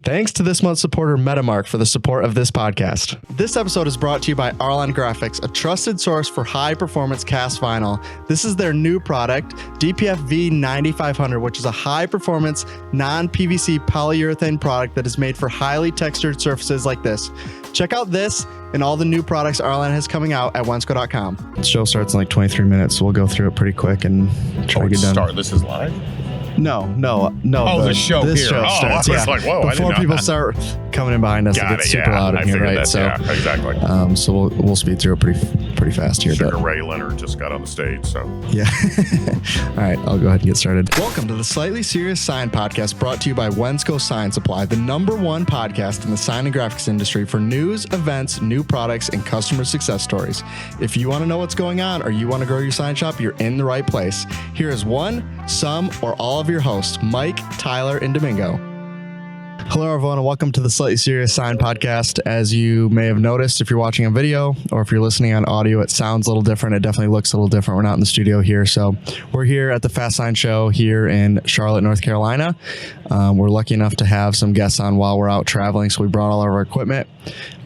Thanks to this month's supporter, MetaMark, for the support of this podcast. This episode is brought to you by Arlon Graphics, a trusted source for high-performance cast vinyl. This is their new product, DPF-V 9500, which is a high-performance, non-PVC polyurethane product that is made for highly textured surfaces like this. Check out this and all the new products Arlon has coming out at Wensco.com. The show starts in like 23 minutes, so we'll go through it pretty quick and try to get done. This is live? No. Oh, the show this here. Show starts, I was like, whoa, before people start coming in behind us, it gets super loud in here, right? That, so, exactly. So we'll speed through it pretty fast here. Sugar Ray Leonard just got on the stage, so yeah. All right, I'll go ahead and get started. Welcome to the Slightly Serious Sign Podcast, brought to you by Wensco Sign Supply, the #1 podcast in the sign and graphics industry for news, events, new products, and customer success stories. If you want to know what's going on or you want to grow your sign shop, you're in the right place. Here is one, some, or all of your hosts, Mike, Tyler, and Domingo. Hello, everyone, and welcome to the Slightly Serious Sign Podcast. As you may have noticed, if you're watching a video or if you're listening on audio, it sounds a little different. It definitely looks a little different. We're not in the studio here. So we're here at the FastSigns show here in Charlotte, North Carolina. We're lucky enough to have some guests on while we're out traveling, so we brought all of our equipment.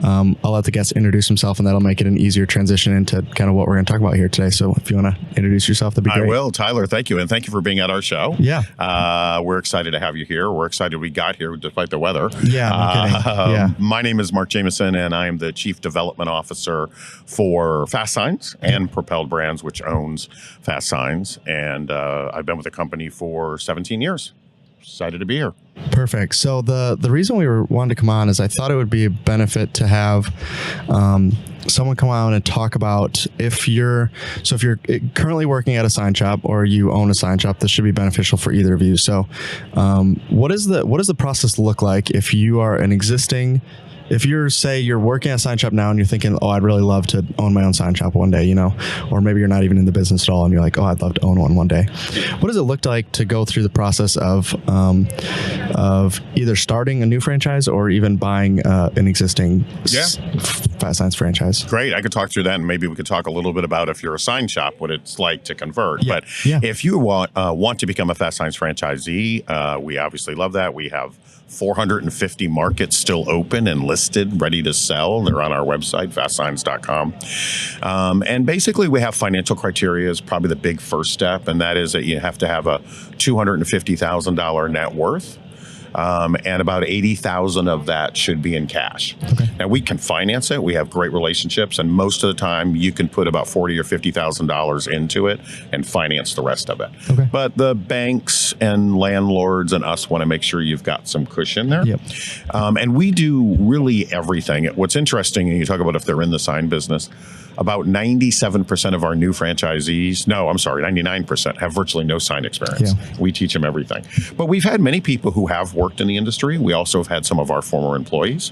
I'll let the guest introduce himself, and that'll make it an easier transition into kind of what we're going to talk about here today. So if you want to introduce yourself, that'd be great. I will. Tyler, thank you. And thank you for being at our show. Yeah. We're excited to have you here. We're excited we got here despite the weather. Yeah, no kidding. Yeah. My name is Mark Jameson, and I am the Chief Development Officer for FastSigns and Propelled Brands, which owns FastSigns. And I've been with the company for 17 years. Excited to be here. Perfect. So the reason we wanted to come on is I thought it would be a benefit to have someone come on and talk about if you're currently working at a sign shop or you own a sign shop, this should be beneficial for either of you. So what does the process look like if you are if you're working at a sign shop now and you're thinking, oh, I'd really love to own my own sign shop one day, or maybe you're not even in the business at all and you're like, oh, I'd love to own one day. What does it look like to go through the process of either starting a new franchise or even buying an existing FastSigns franchise? Great. I could talk through that, and maybe we could talk a little bit about if you're a sign shop, what it's like to convert. Yeah. But if you want to become a FastSigns franchisee, we obviously love that. We have 450 markets still open and listed, ready to sell. They're on our website, FastSigns.com. And basically, we have financial criteria is probably the big first step, and that is that you have to have a $250,000 net worth. And about 80,000 of that should be in cash. Okay. Now we can finance it. We have great relationships, and most of the time you can put about $40,000 or $50,000 into it and finance the rest of it. Okay. But the banks and landlords and us want to make sure you've got some cushion there. Yep. And we do really everything. What's interesting, and you talk about if they're in the sign business, about 97% of our new franchisees, 99% have virtually no sign experience. Yeah. We teach them everything. But we've had many people who have worked in the industry. We also have had some of our former employees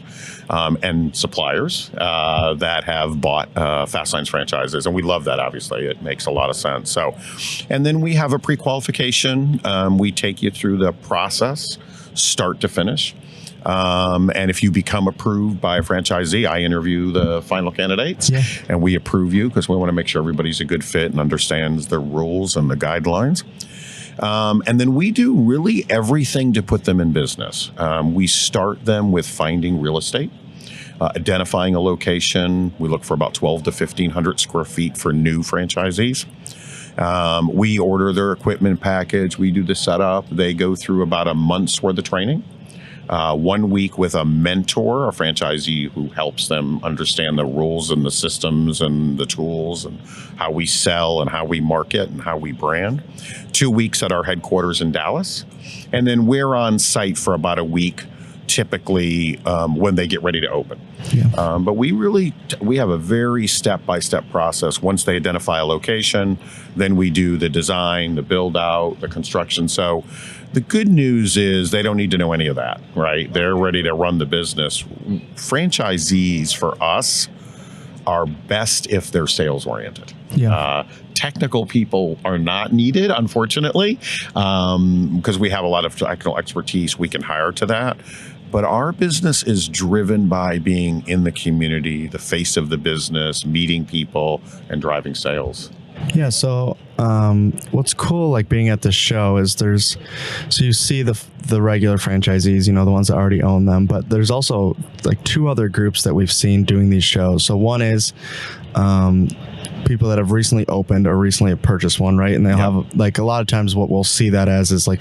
and suppliers that have bought FastSigns franchises. And we love that, obviously. It makes a lot of sense. So, and then we have a pre-qualification. We take you through the process, start to finish. And if you become approved by a franchisee, I interview the final candidates and we approve you because we want to make sure everybody's a good fit and understands the rules and the guidelines. And then we do really everything to put them in business. We start them with finding real estate, identifying a location. We look for about 12 to 1,500 square feet for new franchisees. We order their equipment package. We do the setup. They go through about a month's worth of training. 1 week with a mentor, a franchisee who helps them understand the rules and the systems and the tools and how we sell and how we market and how we brand. 2 weeks at our headquarters in Dallas. And then we're on site for about a week, typically when they get ready to open. Yeah. But we have a very step-by-step process. Once they identify a location, then we do the design, the build out, the construction. So the good news is they don't need to know any of that, right? They're ready to run the business. Franchisees for us are best if they're sales oriented. Yeah. Technical people are not needed, unfortunately, because we have a lot of technical expertise we can hire to that. But our business is driven by being in the community, the face of the business, meeting people, and driving sales. Yeah. So what's cool, like being at this show, is so you see the regular franchisees, the ones that already own them, but there's also like two other groups that we've seen doing these shows. So one is people that have recently opened or recently have purchased one, right? And they'll have, like, a lot of times what we'll see that as is like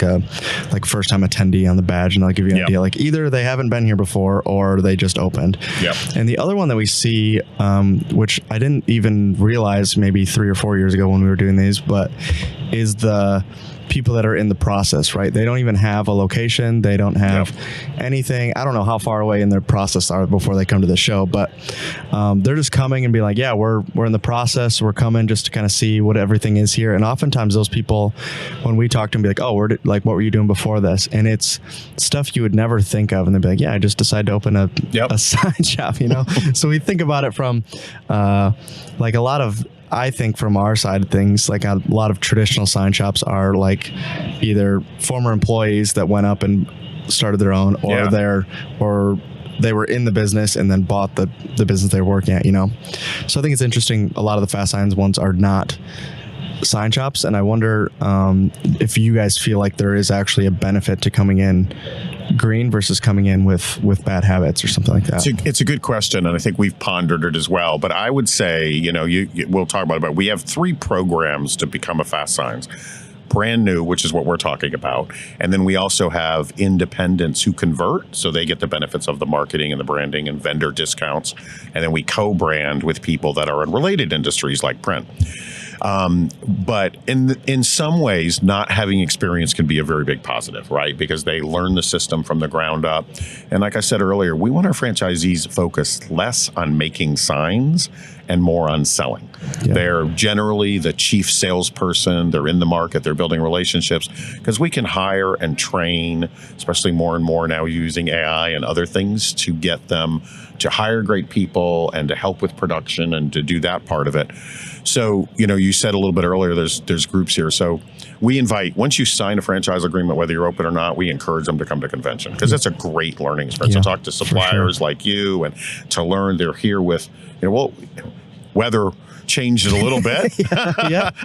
first time attendee on the badge, and they'll give you an idea, like either they haven't been here before or they just opened. And the other one that we see, which I didn't even realize maybe 3 or 4 years ago when we were doing these, but is the people that are in the process, right? They don't even have a location. They don't have anything. I don't know how far away in their process are before they come to the show, but they're just coming and be like, yeah, we're in the process. We're coming just to kind of see what everything is here. And oftentimes those people, when we talk to them, be like, oh, what were you doing before this? And it's stuff you would never think of. And they'd be like, yeah, I just decided to open a sign shop, So we think about it from like a lot of, I think from our side of things, like a lot of traditional sign shops are like either former employees that went up and started their own, or they were in the business and then bought the business they were working at, So I think it's interesting. A lot of the FastSigns ones are not sign shops, and I wonder if you guys feel like there is actually a benefit to coming in green versus coming in with bad habits or something like that. It's a good question, and I think we've pondered it as well. But I would say, we'll talk about it, but we have 3 programs to become a FastSigns. Brand new, which is what we're talking about. And then we also have independents who convert, so they get the benefits of the marketing and the branding and vendor discounts. And then we co-brand with people that are in related industries like print. But in some ways, not having experience can be a very big positive, right? Because they learn the system from the ground up. And like I said earlier, we want our franchisees focused less on making signs and more on selling. They're generally the chief salesperson. They're in the market. They're building relationships, because we can hire and train, especially more and more now using AI and other things, to get them to hire great people and to help with production and to do that part of it. So, you said a little bit earlier, there's groups here. So we invite, once you sign a franchise agreement, whether you're open or not, we encourage them to come to convention, because it's a great learning experience to talk to suppliers like you and to learn. They're here with, weather changed it a little bit.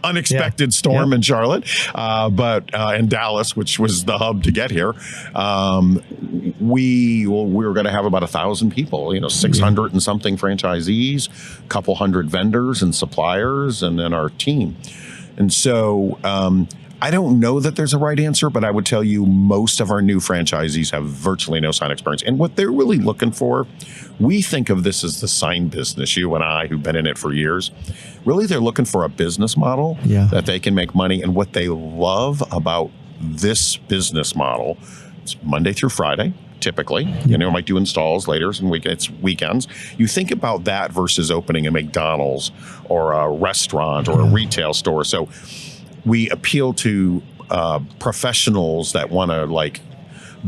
Unexpected storm in Charlotte, but in Dallas, which was the hub to get here. We were going to have about 1,000 people, 600 and something franchisees, a couple hundred vendors and suppliers, and then our team. And so I don't know that there's a right answer, but I would tell you most of our new franchisees have virtually no sign experience. And what they're really looking for, we think of this as the sign business, you and I, who've been in it for years. Really, they're looking for a business model that they can make money. And what they love about this business model, it's Monday through Friday, typically. Might do installs later and it's weekends. You think about that versus opening a McDonald's or a restaurant or a retail store. So we appeal to professionals that want to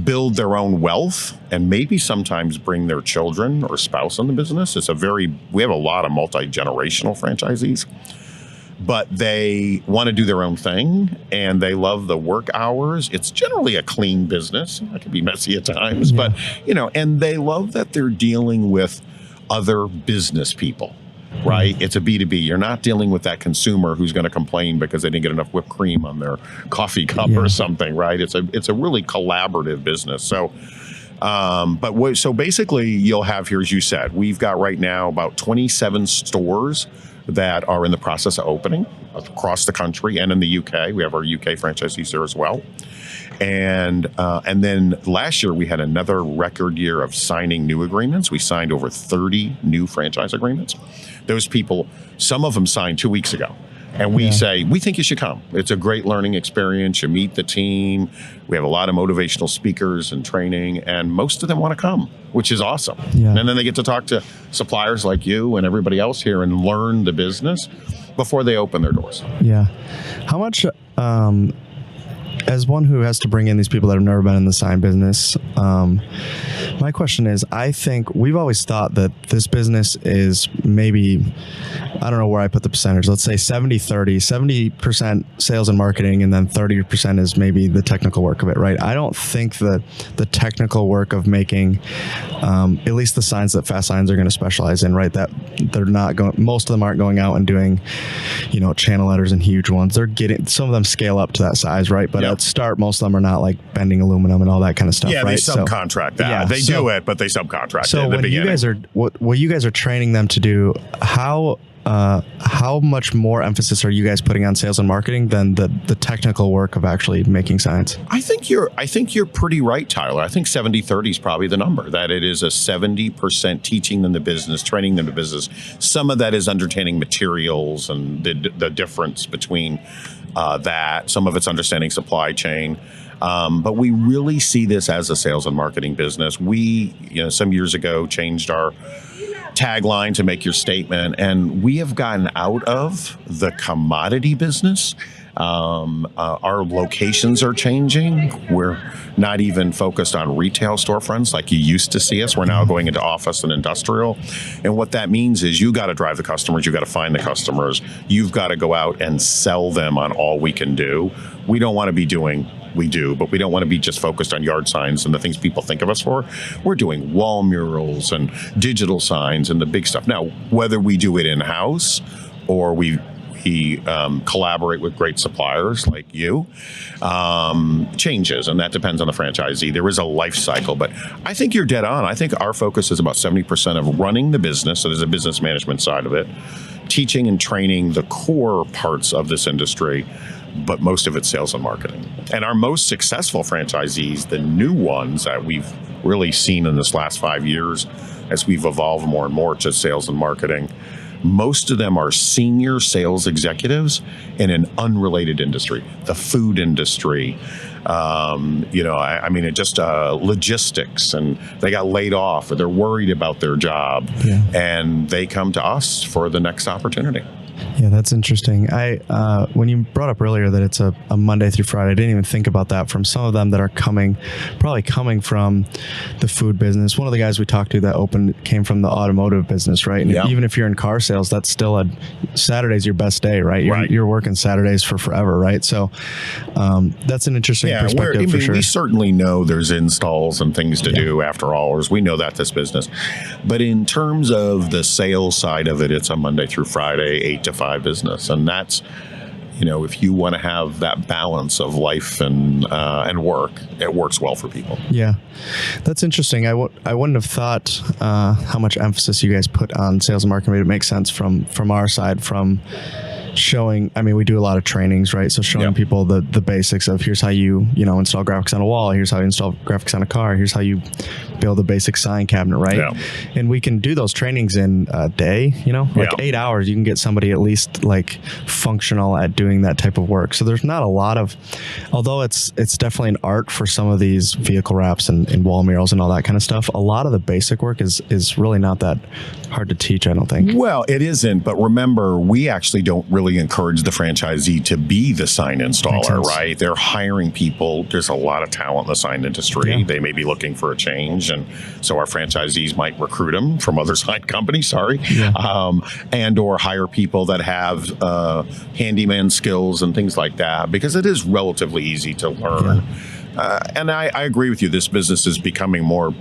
build their own wealth and maybe sometimes bring their children or spouse in the business. We have a lot of multi-generational franchisees, but they want to do their own thing and they love the work hours. It's generally a clean business. It can be messy at times, but and they love that they're dealing with other business people. Right? It's a B2B. You're not dealing with that consumer who's going to complain because they didn't get enough whipped cream on their coffee cup or something, right? It's a really collaborative business. So, so basically you'll have here, as you said, we've got right now about 27 stores that are in the process of opening across the country and in the UK. We have our UK franchisees there as well. And then last year we had another record year of signing new agreements. We signed over 30 new franchise agreements. Those people, some of them signed 2 weeks ago. And we say, we think you should come. It's a great learning experience. You meet the team. We have a lot of motivational speakers and training, and most of them want to come, which is awesome. And then they get to talk to suppliers like you and everybody else here and learn the business before they open their doors. How much, as one who has to bring in these people that have never been in the sign business, My question is, I think we've always thought that this business is maybe, I don't know where I put the percentage, let's say 70-30, 70% sales and marketing, and then 30% is maybe the technical work of it, right? I don't think that the technical work of making, at least the signs that FastSigns are going to specialize in, right? That they're not going, most of them aren't going out and doing, channel letters and huge ones. They're getting, some of them scale up to that size, right? But at start, most of them are not like bending aluminum and all that kind of stuff, right? They subcontract that. Yeah, they do it, but they subcontract it in the beginning. You guys are, what you guys are training them to do, how much more emphasis are you guys putting on sales and marketing than the technical work of actually making signs? I think you're pretty right, Tyler. I think 70-30 is probably the number, that it is a 70% teaching them the business, training them the business. Some of that is understanding materials and the difference between that. Some of it's understanding supply chain. But we really see this as a sales and marketing business. We, some years ago changed our tagline to make your statement, and we have gotten out of the commodity business. Our locations are changing. We're not even focused on retail storefronts like you used to see us. We're now going into office and industrial. And what that means is you got to drive the customers. You got to find the customers. You've got to go out and sell them on all we can do. We don't want to be doing, we do, but we don't want to be just focused on yard signs and the things people think of us for. We're doing wall murals and digital signs and the big stuff. Now, whether we do it in-house or we collaborate with great suppliers like you, changes, and that depends on the franchisee. There is a life cycle, but I think you're dead on. I think our focus is about 70% of running the business, so there's a business management side of it, teaching and training the core parts of this industry, but most of it's sales and marketing. And our most successful franchisees, the new ones that we've really seen in this last 5 years, as we've evolved more and more to sales and marketing, most of them are senior sales executives in an unrelated industry, the food industry, logistics, and they got laid off or they're worried about their job, and they come to us for the next opportunity. Yeah, that's interesting. When you brought up earlier that it's a Monday through Friday, I didn't even think about that from some of them that are probably coming from the food business. One of the guys we talked to that opened came from the automotive business, right? And even if you're in car sales, that's still Saturday's your best day, right? You're working Saturdays for forever, right? So that's an interesting perspective for sure. We certainly know there's installs and things to do after hours. We know that this business. But in terms of the sales side of it, it's a Monday through Friday, 8 to 5 business, and that's, if you want to have that balance of life and work, it works well for people. Yeah, that's interesting. I wouldn't have thought how much emphasis you guys put on sales and marketing. It makes sense from our side, from showing, we do a lot of trainings, right? So showing people the basics of here's how you install graphics on a wall, here's how you install graphics on a car, here's how you build a basic sign cabinet, right? Yeah. And we can do those trainings in a day, 8 hours, you can get somebody at least like functional at doing that type of work. So there's not a lot of, although it's definitely an art for some of these vehicle wraps and wall murals and all that kind of stuff, a lot of the basic work is really not that hard to teach, I don't think. Well, it isn't, but remember, we actually don't really encourage the franchisee to be the sign installer, right? They're hiring people. There's a lot of talent in the sign industry. Yeah. They may be looking for a change, and so our franchisees might recruit them from other sign companies, and or hire people that have handyman skills and things like that, because it is relatively easy to learn. Yeah. And I agree with you. This business is becoming more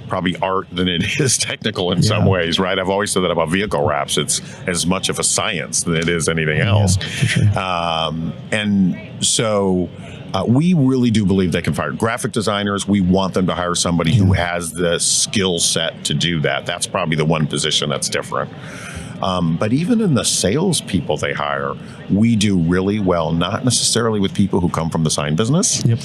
probably art than it is technical in some ways, right? I've always said that about vehicle wraps. It's as much of a science than it is anything else. Yeah, for sure. And so we really do believe they can fire graphic designers. We want them to hire somebody who has the skill set to do that. That's probably the one position that's different. But even in the sales people they hire, we do really well, not necessarily with people who come from the sign business. Yep.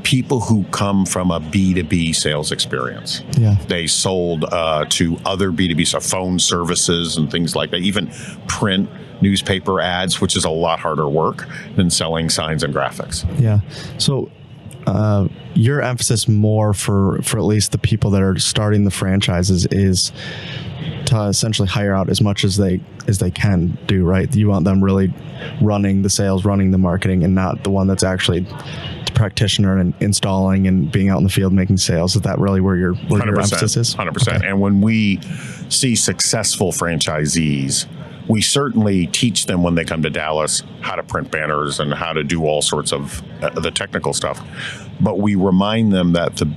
People who come from a B2B sales experience. Yeah. They sold to other B2B stuff, phone services and things like that, even print newspaper ads, which is a lot harder work than selling signs and graphics. Yeah. So your emphasis more for at least the people that are starting the franchises is to essentially hire out as much as they can do, right? You want them really running the sales, running the marketing, and not the one that's actually, to practitioner and installing and being out in the field making sales. Is that really where your emphasis is? 100%. Okay. And when we see successful franchisees, we certainly teach them when they come to Dallas how to print banners and how to do all sorts of the technical stuff. But we remind them that the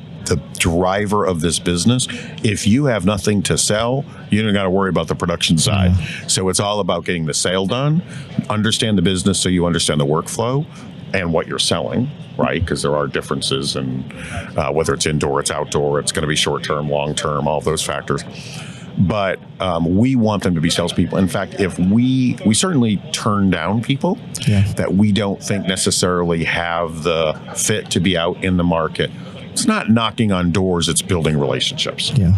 driver of this business, if you have nothing to sell, you don't got to worry about the production side. So it's all about getting the sale done, understand the business so you understand the workflow and what you're selling, right? Because there are differences in whether it's indoor, it's outdoor, it's going to be short-term, long-term, all of those factors. But we want them to be salespeople. In fact, if we certainly turn down people that we don't think necessarily have the fit to be out in the market. It's not knocking on doors, it's building relationships. Yeah.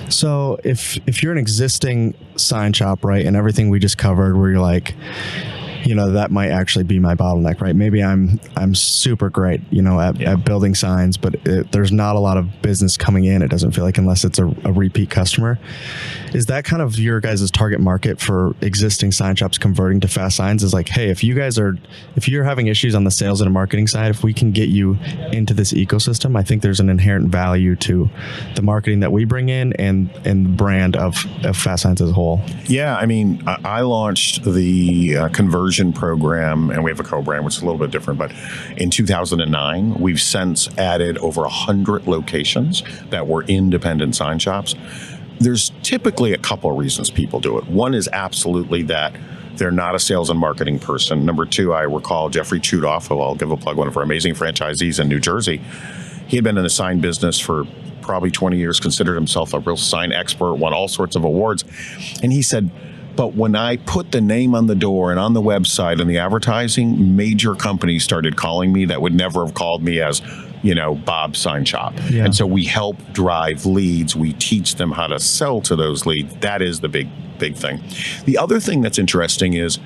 So if you're an existing sign shop, right, and everything we just covered, where you're like, that might actually be my bottleneck, right? Maybe I'm super great, at building signs, but there's not a lot of business coming in. It doesn't feel like, unless it's a repeat customer. Is that kind of your guys' target market for existing sign shops converting to FastSigns? Is like, hey, if you're having issues on the sales and marketing side, if we can get you into this ecosystem, I think there's an inherent value to the marketing that we bring in and the brand of FastSigns as a whole. Yeah, I mean, I launched the conversion program, and we have a co-brand, which is a little bit different, but in 2009, we've since added over 100 locations that were independent sign shops. There's typically a couple of reasons people do it. One is absolutely that they're not a sales and marketing person. Number two, I recall Jeffrey Chudoff, who I'll give a plug, one of our amazing franchisees in New Jersey. He had been in the sign business for probably 20 years, considered himself a real sign expert, won all sorts of awards. And he said, but when I put the name on the door and on the website and the advertising, major companies started calling me that would never have called me as, Bob's Sign Shop. Yeah. And so we help drive leads. We teach them how to sell to those leads. That is the big thing. The other thing that's interesting is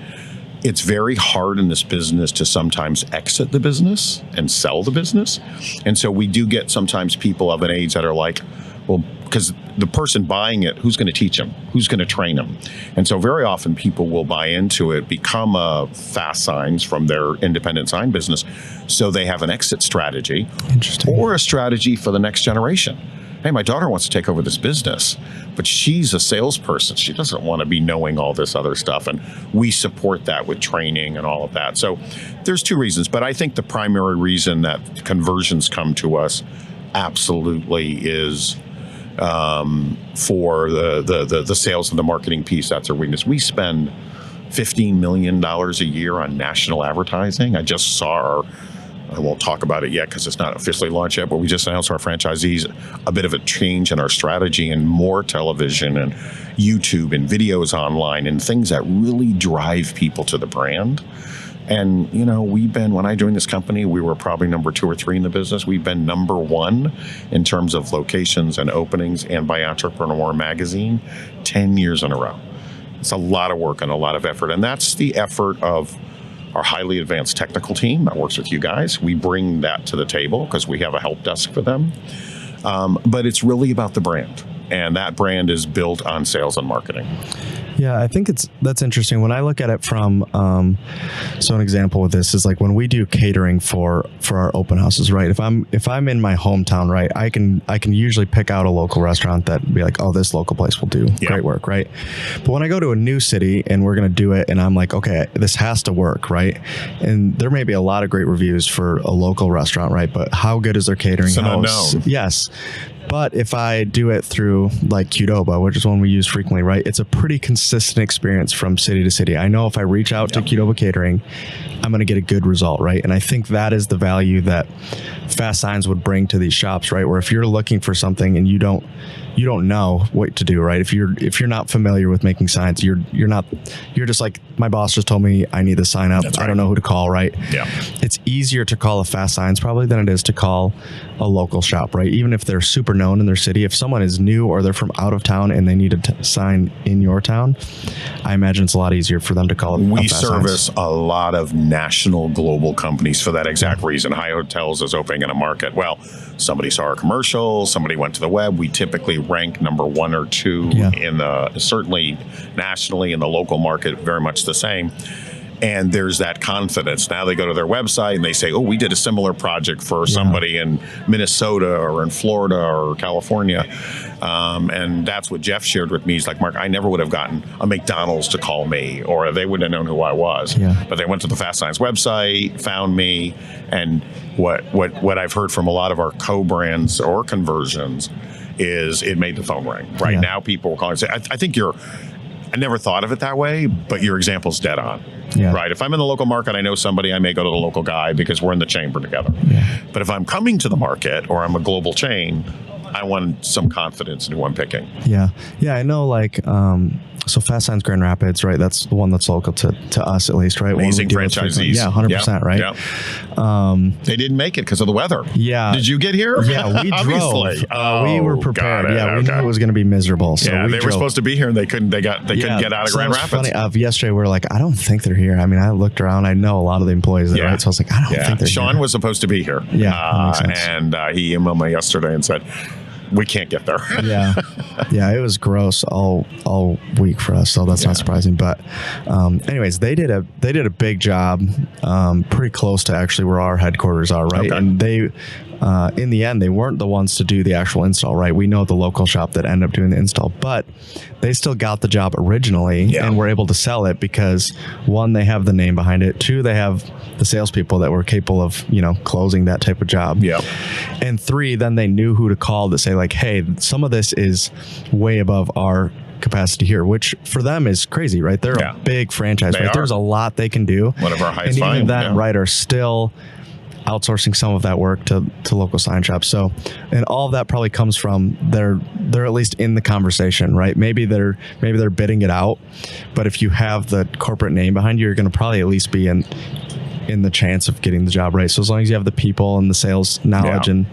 it's very hard in this business to sometimes exit the business and sell the business. And so we do get sometimes people of an age that are like, well, because the person buying it, who's going to teach them? Who's going to train them? And so very often people will buy into it, become a FastSigns from their independent sign business, so they have an exit strategy. Interesting. Or a strategy for the next generation. Hey, my daughter wants to take over this business, but she's a salesperson. She doesn't want to be knowing all this other stuff. And we support that with training and all of that. So there's two reasons, but I think the primary reason that conversions come to us absolutely is for the sales and the marketing piece. That's our weakness. We spend $15 million a year on national advertising. I just saw I won't talk about it yet because it's not officially launched yet, but we just announced to our franchisees a bit of a change in our strategy and more television and YouTube and videos online and things that really drive people to the brand. And, when I joined this company, we were probably number 2 or 3 in the business. We've been number 1 in terms of locations and openings and by Entrepreneur Magazine 10 years in a row. It's a lot of work and a lot of effort. And that's the effort of our highly advanced technical team that works with you guys. We bring that to the table because we have a help desk for them. But it's really about the brand. And that brand is built on sales and marketing. Yeah, I think that's interesting. When I look at it from, so an example of this is like when we do catering for our open houses, right? If I'm in my hometown, right, I can usually pick out a local restaurant that be like, oh, this local place will do great work, right? But when I go to a new city and we're going to do it, and I'm like, okay, this has to work, right? And there may be a lot of great reviews for a local restaurant, right? But how good is their catering? It's an unknown. Yes. But if I do it through like Qdoba, which is one we use frequently, right? It's a pretty consistent experience from city to city. I know if I reach out to Qdoba Catering, I'm going to get a good result, right? And I think that is the value that FastSigns would bring to these shops, right? Where if you're looking for something and you don't know what to do, right? If you're not familiar with making signs, you're just like, my boss just told me I need the sign up. Right. I don't know who to call, right? Yeah. It's easier to call a FastSigns probably than it is to call a local shop, right? Even if they're super known in their city, if someone is new or they're from out of town and they need a sign in your town, I imagine it's a lot easier for them to call it. We service a lot of national, global companies for that exact reason. High Hotels is opening in a market. Well, somebody saw our commercial, somebody went to the web. We typically rank number 1 or 2 in certainly nationally, in the local market, very much the same. And there's that confidence. Now they go to their website and they say, oh, we did a similar project for somebody in Minnesota or in Florida or California. And that's what Jeff shared with me. He's like, Mark, I never would have gotten a McDonald's to call me, or they wouldn't have known who I was. Yeah. But they went to the FastSigns website, found me, and what I've heard from a lot of our co-brands or conversions is it made the phone ring. Right now, people are calling and say, I think I never thought of it that way, but your example's dead on. Yeah. Right. If I'm in the local market, I know somebody, I may go to the local guy because we're in the chamber together. Yeah. But if I'm coming to the market or I'm a global chain, I want some confidence in who I'm picking. Yeah. Yeah. I know, like, so FastSigns Grand Rapids, right? That's the one that's local to us, at least, right? Amazing franchisees. Yeah, 100%, right? Yeah. They didn't make it because of the weather. Yeah. Did you get here? Yeah, we Obviously. drove. We were prepared. Yeah, we knew it was going to be miserable. So yeah, we they were supposed to be here and they couldn't. They couldn't get out of Grand Rapids. Funny. Yesterday, we were like, I don't think they're here. I mean, I looked around. I know a lot of the employees there, right? So I was like, I don't think they're here. Sean was supposed to be here. Yeah, that makes sense. And he emailed me yesterday and said, we can't get there. Yeah, it was gross all week for us, so that's not surprising. But anyways, they did a big job, pretty close to actually where our headquarters are, right? Okay. And they, in the end, they weren't the ones to do the actual install, right? We know the local shop that ended up doing the install, but they still got the job originally and were able to sell it because, one, they have the name behind it. Two, they have the salespeople that were capable of, closing that type of job. Yeah. And three, then they knew who to call to say, like, hey, some of this is way above our capacity here, which for them is crazy, right? They're a big franchise, right? There's a lot they can do. One of our highest volume. And even then, right, are still outsourcing some of that work to local sign shops. So, and all of that probably comes from they're at least in the conversation, right? Maybe they're bidding it out, but if you have the corporate name behind you, you're going to probably at least be in the chance of getting the job right. So as long as you have the people and the sales knowledge and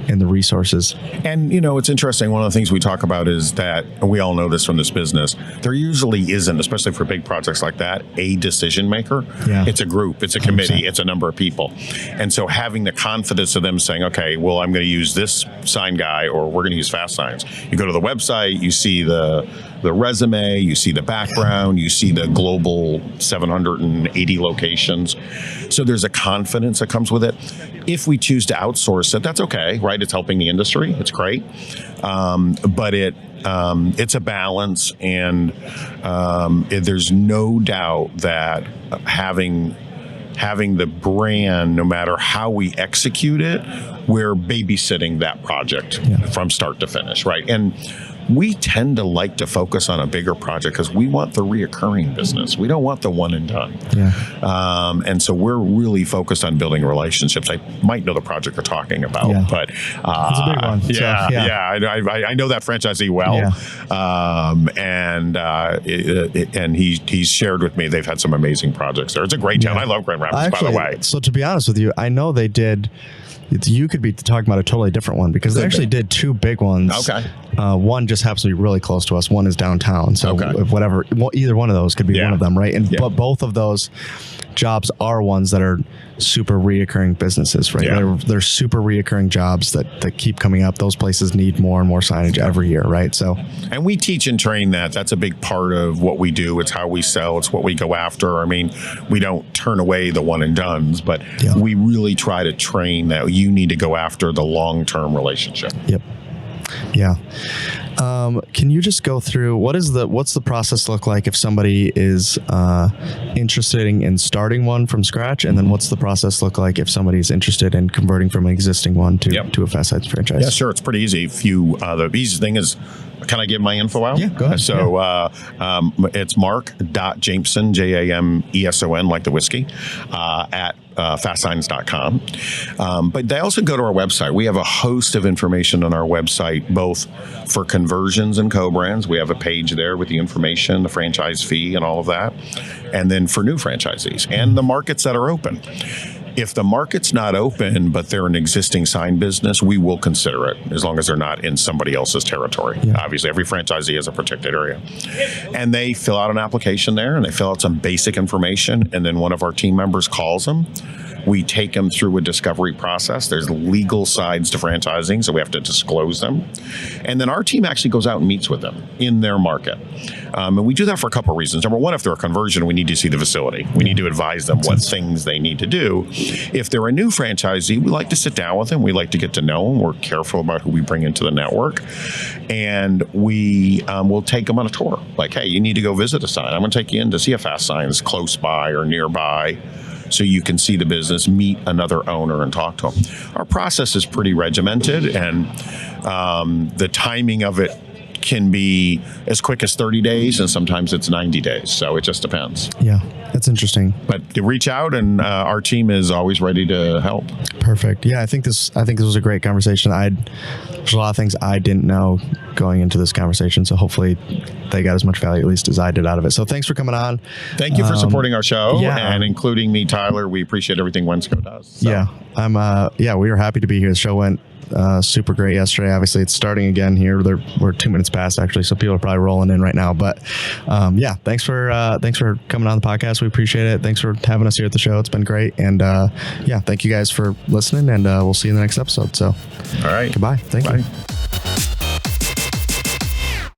the resources. And, it's interesting. One of the things we talk about is that, and we all know this from this business, there usually isn't, especially for big projects like that, a decision maker. Yeah. It's a group, it's a committee, 100%. It's a number of people. And so having the confidence of them saying, okay, well, I'm going to use this sign guy, or we're going to use FastSigns. You go to the website, you see the resume, you see the background, you see the global 780 locations. So there's a confidence that comes with it. If we choose to outsource it, that's okay, right? It's helping the industry. It's great. But it's a balance, and there's no doubt that having the brand, no matter how we execute it, we're babysitting that project from start to finish, right? And we tend to like to focus on a bigger project because we want the reoccurring business. We don't want the one and done. Yeah. And so we're really focused on building relationships. I might know the project you're talking about, but it's a big one. I know that franchisee well. And he's shared with me they've had some amazing projects there. It's a great town. I love Grand Rapids, by the way. So to be honest with you, I know they did. You could be talking about a totally different one because they actually did two big ones. Okay. One just happens to be really close to us. One is downtown. So either one of those could be one of them, right? And but both of those jobs are ones that are super reoccurring businesses, right? They're super reoccurring jobs that keep coming up. Those places need more and more signage every year, right? So, and we teach and train that. That's a big part of what we do. It's how we sell. It's what we go after. I mean, we don't turn away the one and dones, but we really try to train that you need to go after the long-term relationship. Yep. Yeah. Can you just go through what's the process look like if somebody is interested in starting one from scratch, and then what's the process look like if somebody's interested in converting from an existing one to a FastSigns franchise? Yeah, sure. It's pretty easy. If you the easiest thing is, can I give my info out? Yeah, go ahead. So it's mark.jameson, Jameson, like the whiskey, at FastSigns.com. But they also go to our website. We have a host of information on our website, both for conversions and co-brands. We have a page there with the information, the franchise fee, and all of that. And then for new franchisees and the markets that are open. If the market's not open, but they're an existing sign business, we will consider it as long as they're not in somebody else's territory. Obviously, every franchisee has a protected area. And they fill out an application there, and they fill out some basic information, and then one of our team members calls them We take them through a discovery process. There's legal sides to franchising, so we have to disclose them. And then our team actually goes out and meets with them in their market. And we do that for a couple of reasons. Number one, if they're a conversion, we need to see the facility. We need to advise them what things they need to do. If they're a new franchisee, we like to sit down with them. We like to get to know them. We're careful about who we bring into the network. And we will take them on a tour. Like, hey, you need to go visit a sign. I'm going to take you in to see a FastSigns close by or nearby, so you can see the business, meet another owner, and talk to them. Our process is pretty regimented, and the timing of it can be as quick as 30 days, and sometimes it's 90 days. So it just depends. Yeah, that's interesting. But to reach out, and our team is always ready to help. Perfect. Yeah, I think this was a great conversation. There's a lot of things I didn't know going into this conversation, so hopefully they got as much value, at least, as I did out of it. So thanks for coming on. Thank you for supporting our show, and including me, Tyler. We appreciate everything Wensco does. So. Yeah, we were happy to be here. The show went super great yesterday. Obviously, it's starting again here. We're 2 minutes past, actually, so people are probably rolling in right now. But yeah, thanks for coming on the podcast. We appreciate it. Thanks for having us here at the show. It's been great. And yeah, thank you guys for listening, and we'll see you in the next episode. So, all right. Goodbye. Thank you.